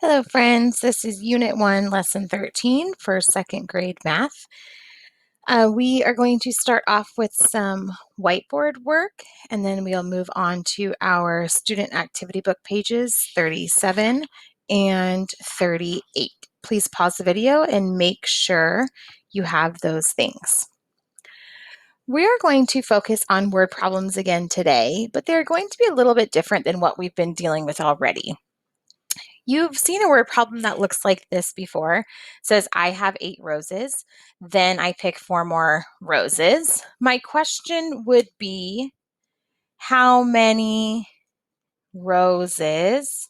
Hello, friends. This is Unit 1, Lesson 13 for second grade math. We are going to start off with some whiteboard work, and then we'll move on to our student activity book pages 37 and 38. Please pause the video and make sure you have those things. We are going to focus on word problems again today, but they're going to be a little bit different than what we've been dealing with already. You've seen a word problem that looks like this before. It says, I have 8 roses. Then I pick 4 more roses. My question would be, how many roses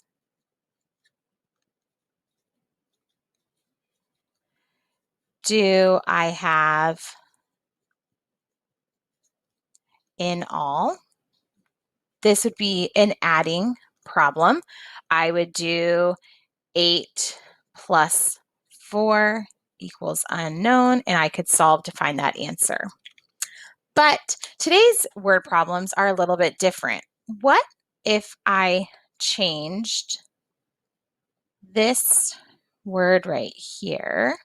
do I have in all? This would be an adding problem. I would do 8 plus 4 equals unknown, and I could solve to find that answer. But today's word problems are a little bit different. What if I changed this word right here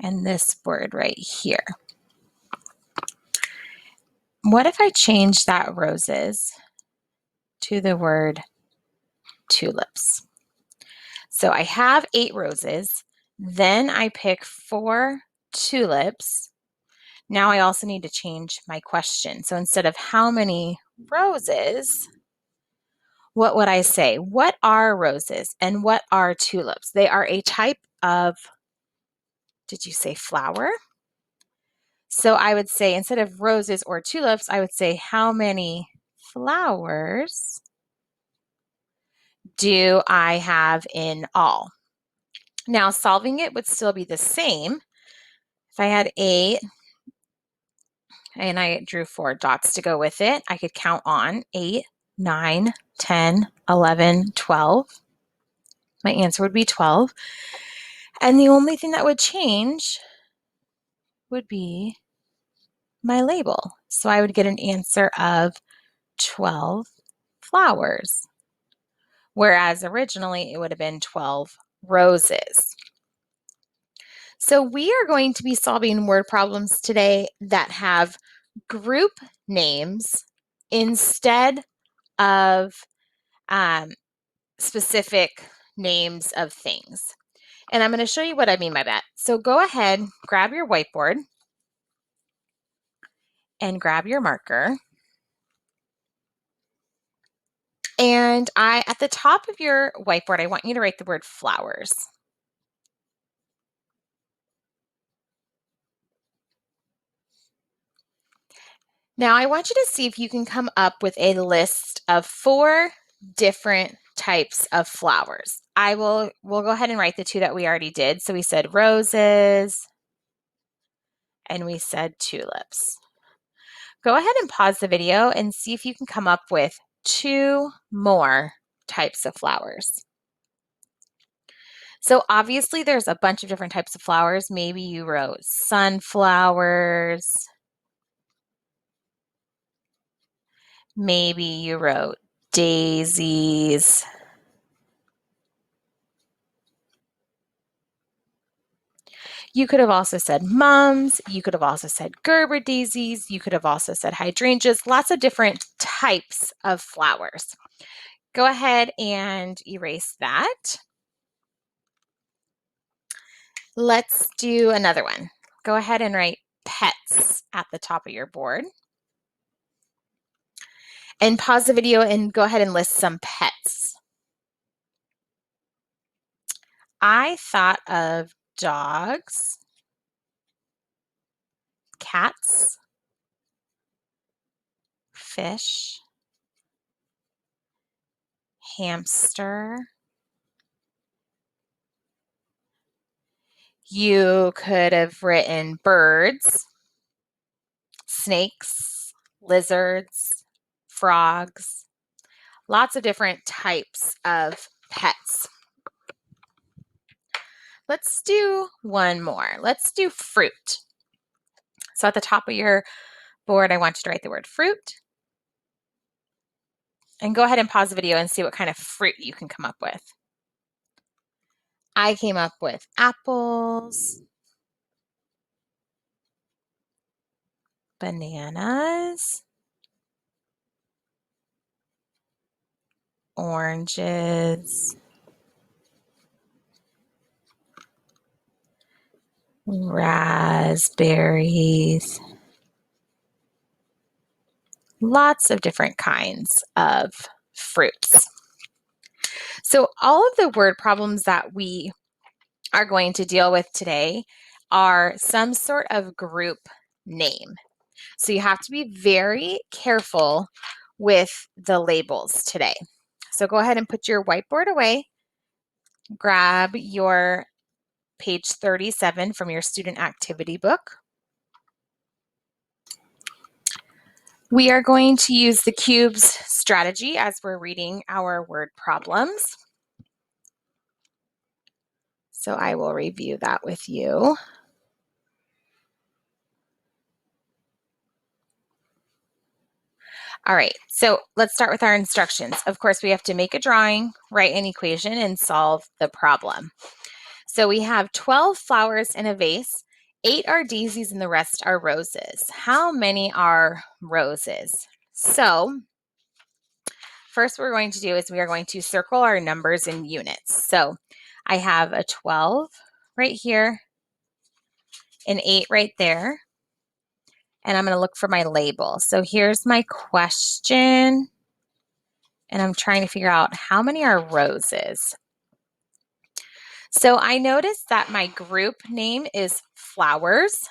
and this word right here? What if I changed that roses to the word tulips? So I have 8 roses, then I pick 4 tulips. Now I also need to change my question. So instead of how many roses, what would I say? What are roses and what are tulips? They are a type of, did you say flower? So I would say instead of roses or tulips, I would say how many flowers do I have in all? Now solving it would still be the same. If I had 8 and I drew 4 dots to go with it, I could count on 8, 9, 10, 11, 12. My answer would be 12. And the only thing that would change would be my label. So I would get an answer of 12 flowers, whereas originally it would have been 12 roses. So we are going to be solving word problems today that have group names instead of specific names of things. And I'm going to show you what I mean by that. So go ahead, grab your whiteboard and grab your marker. And at the top of your whiteboard, I want you to write the word flowers. Now I want you to see if you can come up with a list of 4 different types of flowers. We'll go ahead and write the 2 that we already did. So we said roses and we said tulips. Go ahead and pause the video and see if you can come up with 2 more types of flowers. So obviously there's a bunch of different types of flowers. Maybe you wrote sunflowers. Maybe you wrote daisies. You could have also said mums. You could have also said Gerber daisies. You could have also said hydrangeas. Lots of different types of flowers. Go ahead and erase that. Let's do another one. Go ahead and write pets at the top of your board. And pause the video and go ahead and list some pets. I thought of dogs, cats, fish, hamster. You could have written birds, snakes, lizards, frogs, lots of different types of pets. Let's do one more. Let's do fruit. So at the top of your board, I want you to write the word fruit. And go ahead and pause the video and see what kind of fruit you can come up with. I came up with apples, bananas, oranges, raspberries, lots of different kinds of fruits. So all of the word problems that we are going to deal with today are some sort of group name. So you have to be very careful with the labels today. So go ahead and put your whiteboard away. Grab your page 37 from your student activity book. We are going to use the cubes strategy as we're reading our word problems. So I will review that with you. All right, so let's start with our instructions. Of course, we have to make a drawing, write an equation, and solve the problem. So we have 12 flowers in a vase. 8 are daisies and the rest are roses. How many are roses? So first what we're going to do is we are going to circle our numbers in units. So I have a 12 right here, an 8 right there, and I'm going to look for my label. So here's my question, and I'm trying to figure out how many are roses. So I noticed that my group name is flowers,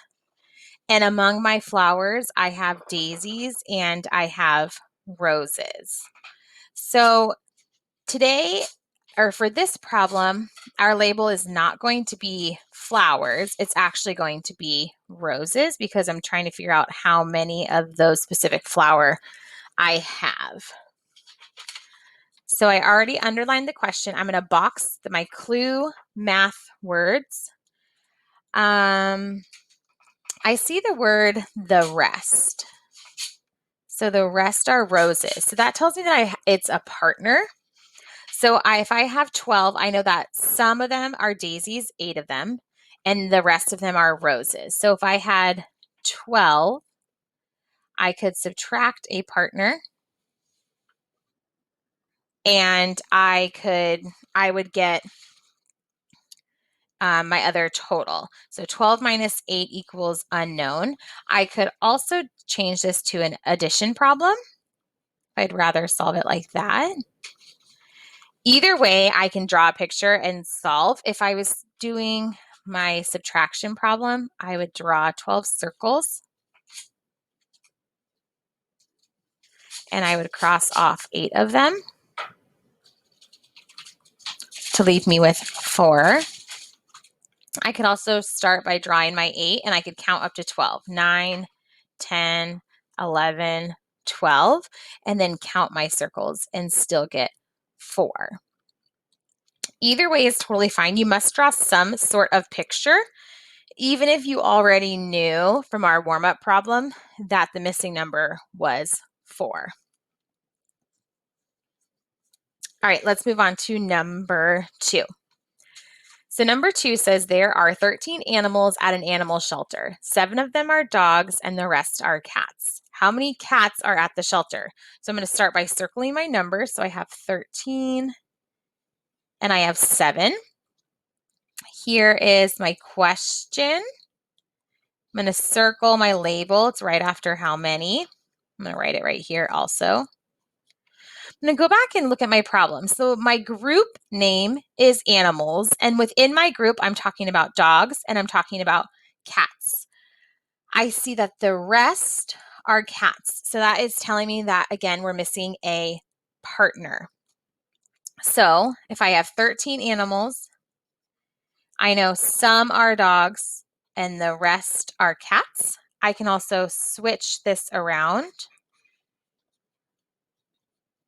and among my flowers, I have daisies and I have roses. So today, or for this problem, our label is not going to be flowers. It's actually going to be roses because I'm trying to figure out how many of those specific flower I have. So I already underlined the question. I'm going to box my clue math words. I see the word the rest. So the rest are roses. So that tells me that it's a partner. So if I have 12, I know that some of them are daisies, 8 of them, and the rest of them are roses. So if I had 12, I could subtract a partner, and I would get my other total. So 12 minus 8 equals unknown. I could also change this to an addition problem. I'd rather solve it like that. Either way, I can draw a picture and solve. If I was doing my subtraction problem, I would draw 12 circles and I would cross off 8 of them to leave me with 4. I could also start by drawing my 8 and I could count up to 12. 9, 10, 11, 12, and then count my circles and still get 4. Either way is totally fine. You must draw some sort of picture, even if you already knew from our warm-up problem that the missing number was 4. All right, let's move on to number 2. So number 2 says there are 13 animals at an animal shelter. 7 of them are dogs and the rest are cats. How many cats are at the shelter? So I'm going to start by circling my numbers. So I have 13 and I have 7. Here is my question. I'm going to circle my label. It's right after how many. I'm going to write it right here also. I'm going to go back and look at my problem. So my group name is animals, and within my group, I'm talking about dogs and I'm talking about cats. I see that the rest are cats. So that is telling me that, again, we're missing a partner. So if I have 13 animals, I know some are dogs and the rest are cats. I can also switch this around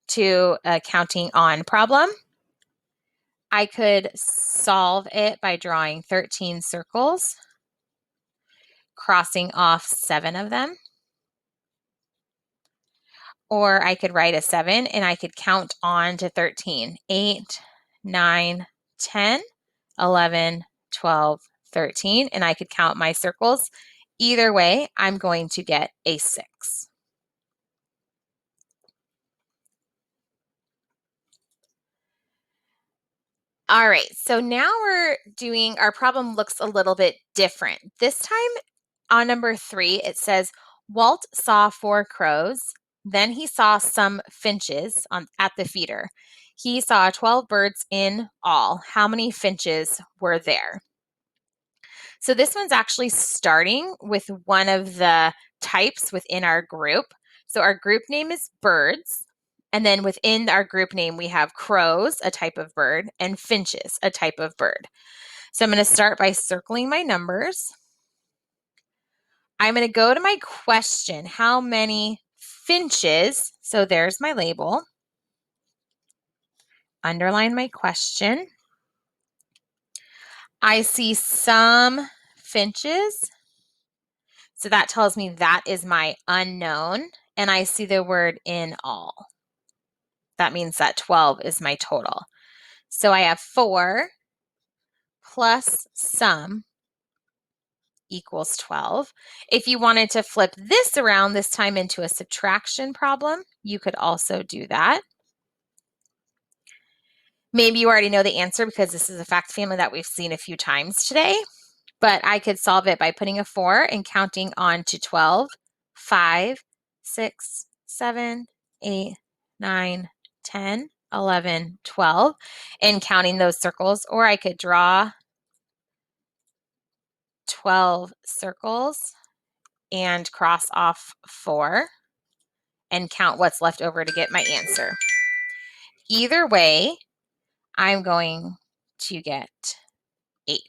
to a counting on problem. I could solve it by drawing 13 circles, crossing off 7 of them. Or I could write a 7 and I could count on to 13. 8, 9, 10, 11, 12, 13, and I could count my circles. Either way, I'm going to get a 6. All right, so now our problem looks a little bit different. This time on number 3, it says, Walt saw 4 crows. Then he saw some finches at the feeder. He saw 12 birds in all. How many finches were there? So this one's actually starting with one of the types within our group. So our group name is birds. And then within our group name, we have crows, a type of bird, and finches, a type of bird. So I'm going to start by circling my numbers. I'm going to go to my question. How many finches? So there's my label. Underline my question. I see some finches. So that tells me that is my unknown. And I see the word in all. That means that 12 is my total. So I have 4 plus some equals 12. If you wanted to flip this around this time into a subtraction problem, you could also do that. Maybe you already know the answer because this is a fact family that we've seen a few times today, but I could solve it by putting a 4 and counting on to 12, 5, 6, 7, 8, 9, 10, 11, 12, and counting those circles, or I could draw 12 circles and cross off 4 and count what's left over to get my answer. Either way, I'm going to get 8.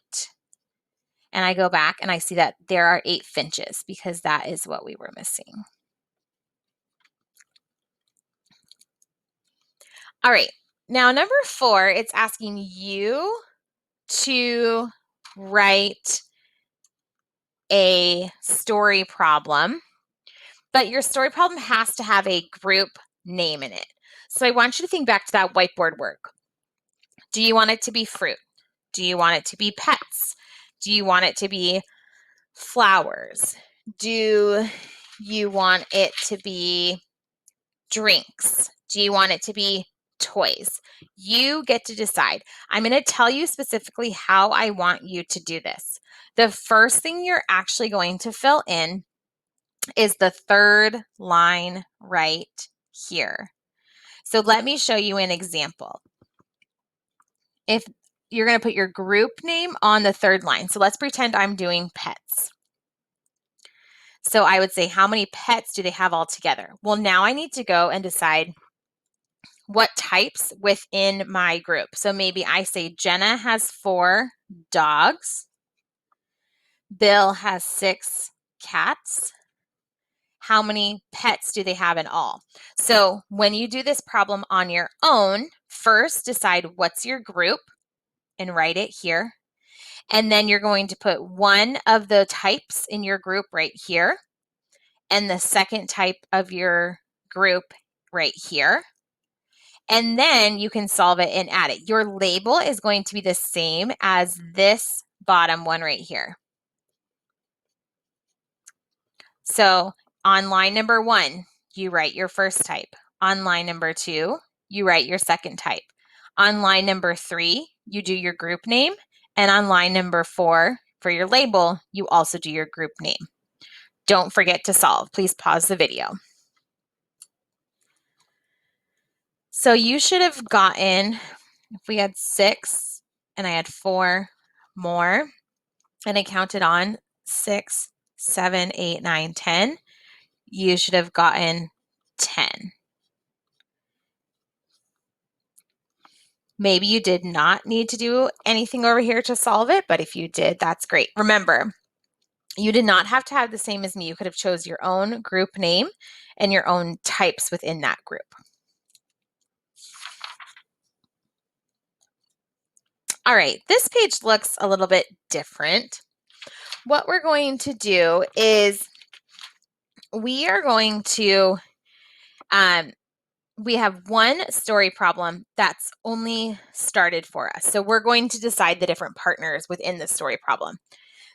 And I go back and I see that there are 8 finches because that is what we were missing. All right, now number 4, it's asking you to write a story problem, but your story problem has to have a group name in it. So I want you to think back to that whiteboard work. Do you want it to be fruit? Do you want it to be pets? Do you want it to be flowers? Do you want it to be drinks? Do you want it to be toys? You get to decide. I'm going to tell you specifically how I want you to do this. The first thing you're actually going to fill in is the third line right here. So let me show you an example. If you're going to put your group name on the third line. So let's pretend I'm doing pets. So I would say, how many pets do they have all together? Well, now I need to go and decide what types within my group. So maybe I say Jenna has 4 dogs. Bill has 6 cats. How many pets do they have in all? So when you do this problem on your own, first decide what's your group and write it here. And then you're going to put one of the types in your group right here, and the second type of your group right here. And then you can solve it and add it. Your label is going to be the same as this bottom one right here. So on line number 1, you write your first type. On line number 2, you write your second type. On line number 3, you do your group name. And on line number 4, for your label, you also do your group name. Don't forget to solve. Please pause the video. So you should have gotten, if we had 6 and I had 4 more, and I counted on 6, 7, 8, 9, 10, you should have gotten 10. Maybe you did not need to do anything over here to solve it, but if you did, that's great. Remember, you did not have to have the same as me. You could have chose your own group name and your own types within that group. All right, this page looks a little bit different. What we're going to do is we are going to we have one story problem that's only started for us. So we're going to decide the different partners within the story problem.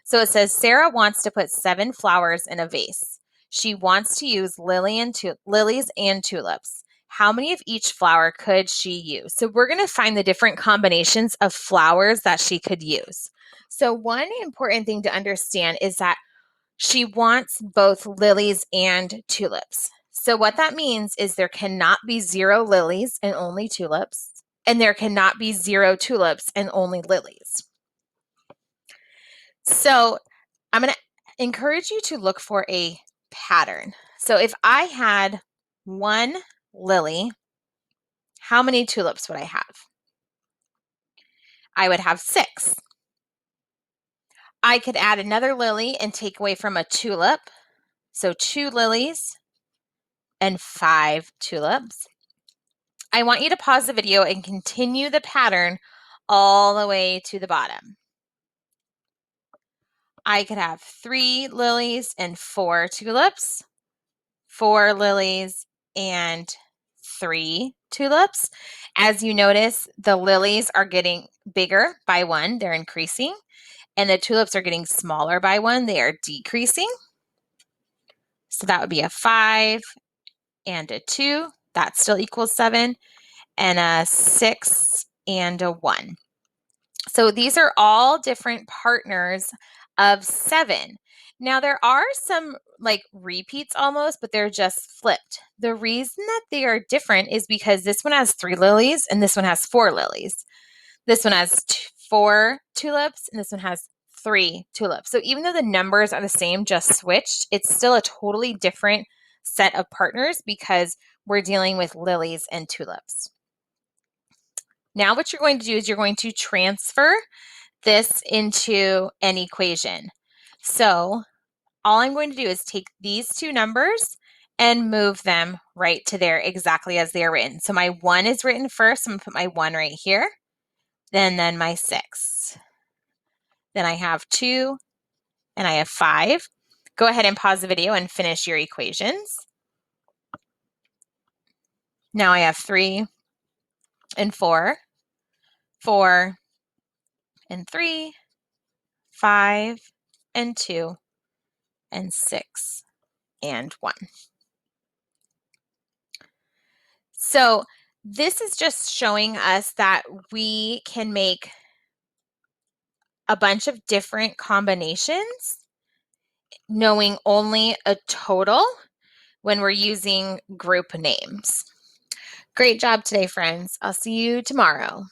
So it says Sarah wants to put 7 flowers in a vase. She wants to use lilies and tulips. How many of each flower could she use? So we're going to find the different combinations of flowers that she could use. So one important thing to understand is that she wants both lilies and tulips. So what that means is there cannot be 0 lilies and only tulips, and there cannot be 0 tulips and only lilies. So I'm going to encourage you to look for a pattern. So if I had 1 lily, how many tulips would I have? I would have 6. I could add another lily and take away from a tulip. So 2 lilies and 5 tulips. I want you to pause the video and continue the pattern all the way to the bottom. I could have 3 lilies and 4 tulips, 4 lilies and 3 tulips. As you notice, the lilies are getting bigger by 1, they're increasing, and the tulips are getting smaller by 1, they are decreasing. So that would be a 5 and a 2, that still equals 7, and a 6 and a 1. So these are all different partners of 7. Now there are some like repeats almost, but they're just flipped. The reason that they are different is because this one has 3 lilies and this one has 4 lilies. This one has 4 tulips and this one has 3 tulips. So even though the numbers are the same, just switched, it's still a totally different set of partners because we're dealing with lilies and tulips. Now what you're going to do is you're going to transfer this into an equation. So all I'm going to do is take these 2 numbers and move them right to there exactly as they are written. So my 1 is written first. I'm going to put my 1 right here. Then my 6. Then I have 2 and I have 5. Go ahead and pause the video and finish your equations. Now I have 3 and 4, 4 and 3, 5 and 2, and 6 and 1. So this is just showing us that we can make a bunch of different combinations knowing only a total when we're using group names. Great job today, friends. I'll see you tomorrow.